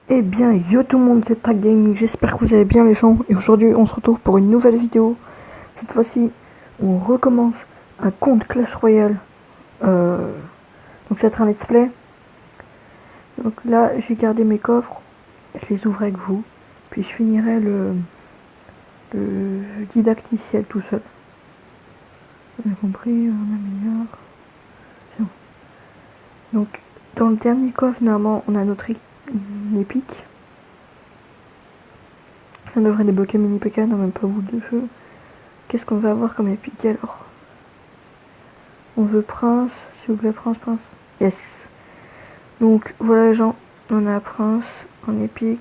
Eh bien, yo tout le monde, c'est Track Gaming, j'espère que vous allez bien les gens, et aujourd'hui on se retrouve pour une nouvelle vidéo. Cette fois-ci, on recommence un compte Clash Royale, donc ça va être un let's play. Donc là, j'ai gardé mes coffres, je les ouvre avec vous, puis je finirai le didacticiel tout seul. Vous avez compris, on améliore. C'est bon. Donc, dans le dernier coffre, normalement, on a notre épique. On devrait débloquer mini PK, non même pas boule de feu. Qu'est-ce qu'on va avoir comme épique alors? On veut prince, s'il vous plaît, prince. Yes. Donc voilà les gens, on a prince en épique.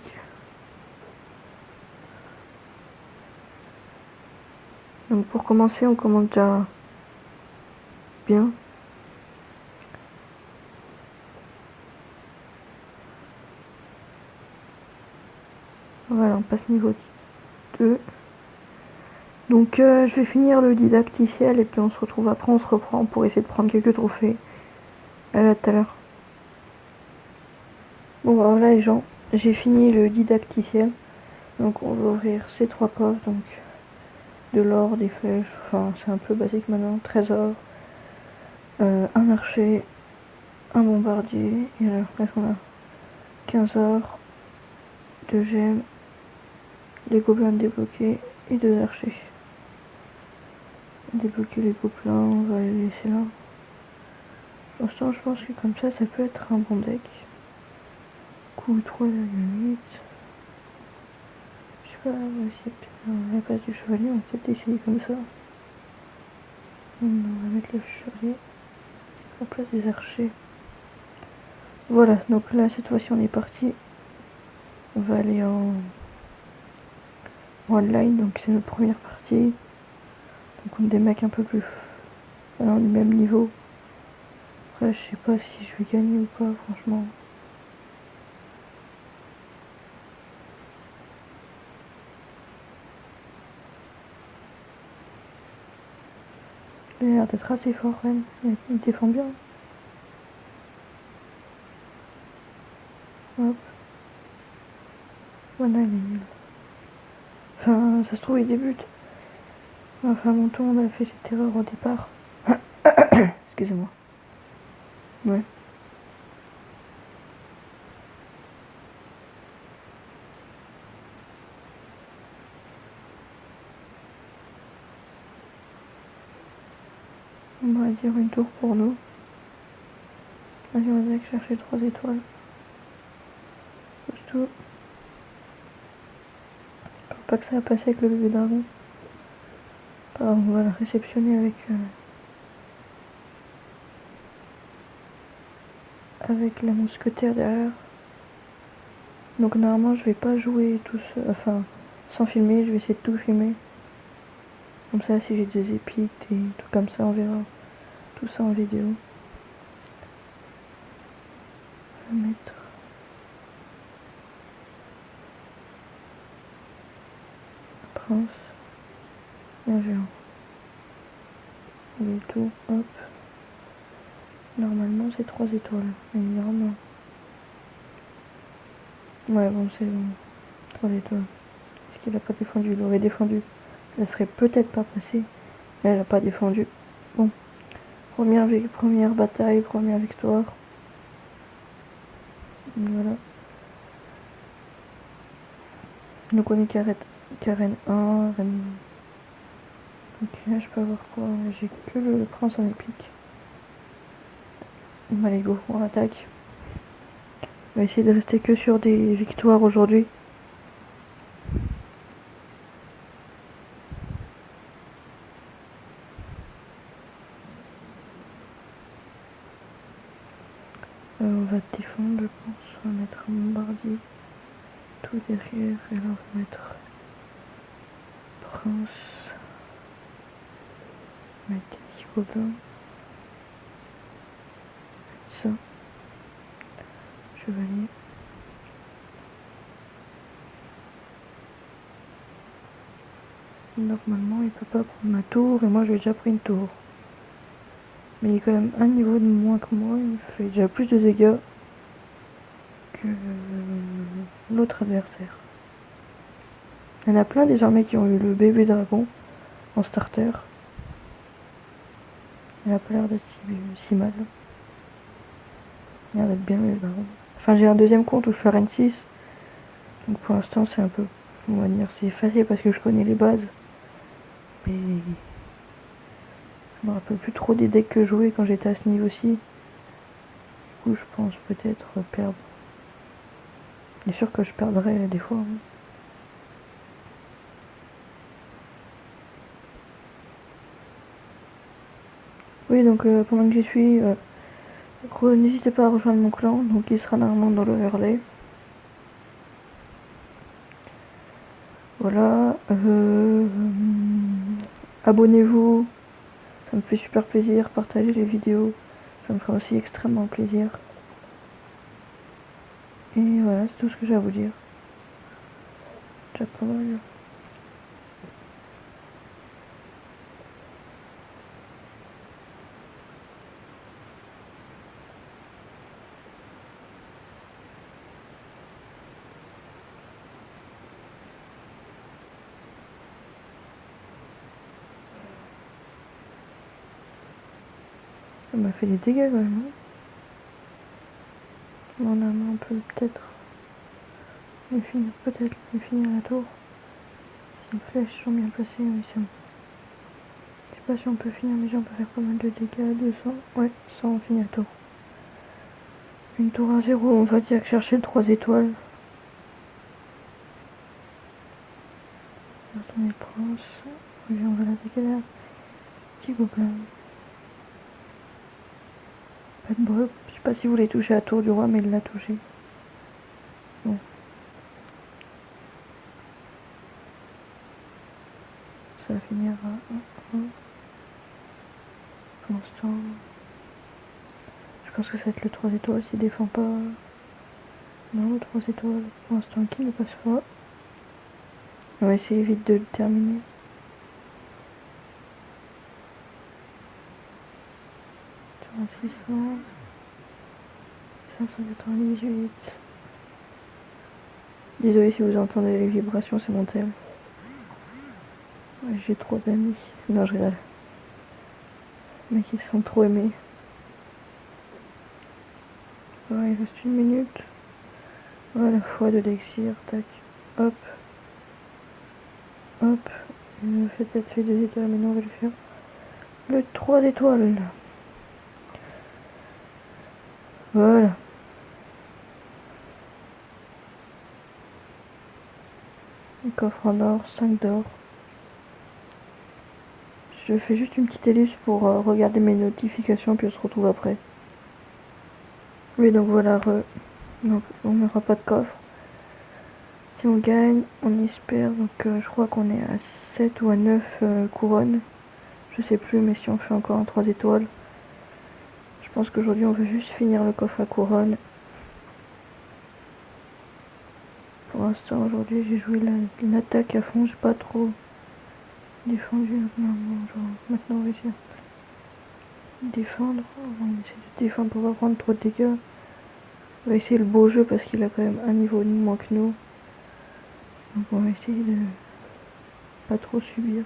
Donc pour commencer, on commence déjà bien. Voilà, on passe niveau 2. Donc je vais finir le didacticiel et puis on se retrouve après, on se reprend pour essayer de prendre quelques trophées. À tout à l'heure. Bon voilà les gens, j'ai fini le didacticiel. Donc on va ouvrir ces 3 coffres, donc de l'or, des flèches, enfin c'est un peu basique maintenant, trésor, un archer, un bombardier, et là on a 15 or, 2 gemmes, les gobelins débloqués et 2 archers. Débloquer les gobelins, on va les laisser là. Pour l'instant, je pense que comme ça peut être un bon deck. Coup 3,8. Je sais pas, on va essayer à la place du chevalier, on va peut-être essayer comme ça. On va mettre le chevalier à la place des archers. Voilà, donc là, cette fois-ci, on est parti. On va aller en online, donc c'est notre première partie. Donc on a des mecs un peu plus du même niveau. Après, je sais pas si je vais gagner ou pas, franchement. Il a l'air d'être assez fort, Ren. Il défend bien. Hop. Voilà, il est nul. Enfin, ça se trouve, il débute. Enfin, mon tour, on a fait cette erreur au départ. Excusez-moi. Ouais. On va dire une tour pour nous. Vas-y, on va aller chercher 3 étoiles. C'est tout. Je crois pas que ça va passer avec le bébé dragon. On va le réceptionner avec la mousquetaire derrière. Donc normalement je vais pas jouer tout seul, enfin sans filmer, je vais essayer de tout filmer. Comme ça si j'ai des épiques, des trucs comme ça, on verra tout ça en vidéo. Je vais mettre un prince et un géant. Et tout, hop. Normalement c'est 3 étoiles, mais normalement. Ouais bon c'est bon, 3 étoiles. Est-ce qu'il a pas défendu? Il aurait défendu. Elle serait peut-être pas passée, mais elle a pas défendu. Bon, première bataille, première victoire. Voilà. Donc on est Karen 1, Reine. Ok, je peux avoir quoi? J'ai que le prince en épique. Bon, allez go, on attaque. On va essayer de rester que sur des victoires aujourd'hui. On va défendre, je pense. On va mettre un bombardier tout derrière. Et là, on va mettre prince. On va mettre des petits gobelins. Ça. Chevalier. Normalement, il peut pas prendre ma tour. Et moi, j'ai déjà pris une tour. Mais il est quand même un niveau de moins que moi. Il fait déjà plus de dégâts que l'autre adversaire. Il y en a plein désormais qui ont eu le bébé dragon en starter. Il a pas l'air d'être si mal. Il a l'air d'être bien le dragon. Enfin, j'ai un deuxième compte où je suis RN 6. Donc pour l'instant, c'est un peu, on va dire, c'est facile parce que je connais les bases. Mais je me rappelle plus trop des decks que je jouais quand j'étais à ce niveau-ci. Du coup, je pense peut-être perdre. C'est sûr que je perdrai des fois. Hein. Oui, donc pendant que j'y suis, n'hésitez pas à rejoindre mon clan, donc il sera normalement dans l'overlay. Voilà. Abonnez-vous, ça me fait super plaisir. Partagez les vidéos, ça me fera aussi extrêmement plaisir. Et voilà, c'est tout ce que j'ai à vous dire. Déjà pas mal. Ça m'a fait des dégâts quand même. On en a un peu peut-être. Je vais finir peut-être, je vais finir la tour. Les flèches sont bien placées, mais c'est bon. Je sais pas si on peut finir, mais on peut faire pas mal de dégâts. 200, ouais, 100, on finit la tour. Une tour à 0, on va dire chercher le 3 étoiles. On va retourner le prince. Oui, on va l'attaquer là. Petit gobelin. Pas de bol. Je sais pas si vous voulez toucher à la tour du roi, mais il l'a touché. Bon. Ça va finir à 1. Pour l'instant, je pense que ça va être le 3 étoiles s'il défend pas. Non, le 3 étoiles. Pour l'instant, qui ne passe pas. On va essayer vite de le terminer. Sur un 600. 598. Désolé si vous entendez les vibrations, c'est mon tel. Ouais, j'ai trop d'amis. Non, je rigole. Les mecs, ils se sont trop aimés. Ouais, il reste 1 minute. Voilà, fois de l'élixir. Tac. Hop. Hop. Il me fait peut-être fait 2 étoiles, mais non, on va lui faire le 3 étoiles. Voilà. Un coffre en or, 5 d'or. Je fais juste une petite ellipse pour regarder mes notifications, puis on se retrouve après. Oui, donc voilà, donc on n'aura pas de coffre. Si on gagne, on espère, donc je crois qu'on est à 7 ou à 9 couronnes. Je sais plus, mais si on fait encore un 3 étoiles, je pense qu'aujourd'hui on veut juste finir le coffre à couronne. Pour l'instant, aujourd'hui, j'ai joué l'attaque à fond, j'ai pas trop défendu. Maintenant, on va essayer de défendre. On va essayer de défendre pour pas prendre trop de dégâts. On va essayer le beau jeu parce qu'il a quand même un niveau de moins que nous. Donc on va essayer de pas trop subir.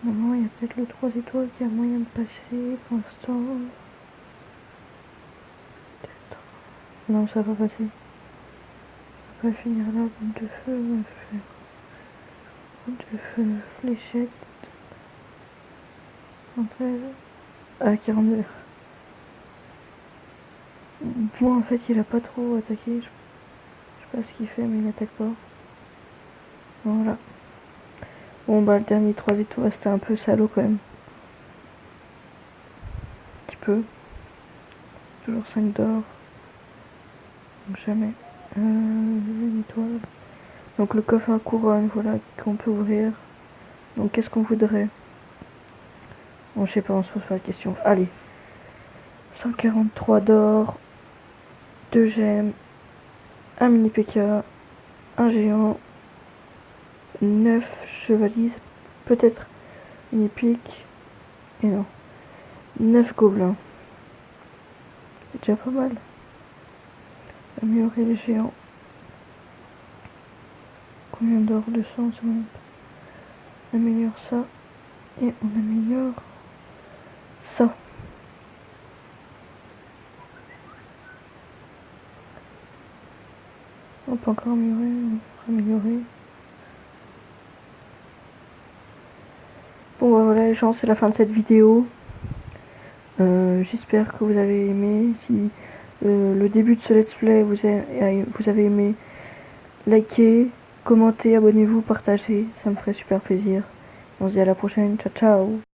Normalement, il y a peut-être le 3 étoiles qui a moyen de passer pour l'instant. Peut-être. Non, ça va passer. On va finir là, boule de feu, on va faire boule de feu, fléchette. 113. Ah, 42. Bon, en fait, il a pas trop attaqué. Je sais pas ce qu'il fait, mais il n'attaque pas. Voilà. Bon, bah, le dernier 3 étoiles, c'était un peu salaud quand même. Un petit peu. Toujours 5 d'or. Donc jamais. Une étoile. Donc le coffre à couronne, voilà, qu'on peut ouvrir. Donc qu'est-ce qu'on voudrait? Bon, je sais pas, on se pose pas la question. Allez. 143 d'or. 2 gemmes. Un mini PK. Un géant. 9 chevaliers. peut-être une épique. Et non. 9 gobelins. C'est déjà pas mal. Améliorer les géants. Combien d'or? 200 secondes. On améliore ça. Et on améliore ça. On peut encore améliorer. Bon bah voilà les gens, c'est la fin de cette vidéo. J'espère que vous avez aimé. Si le début de ce let's play vous avez aimé, likez, commentez, abonnez-vous, partagez, ça me ferait super plaisir. On se dit à la prochaine, ciao ciao.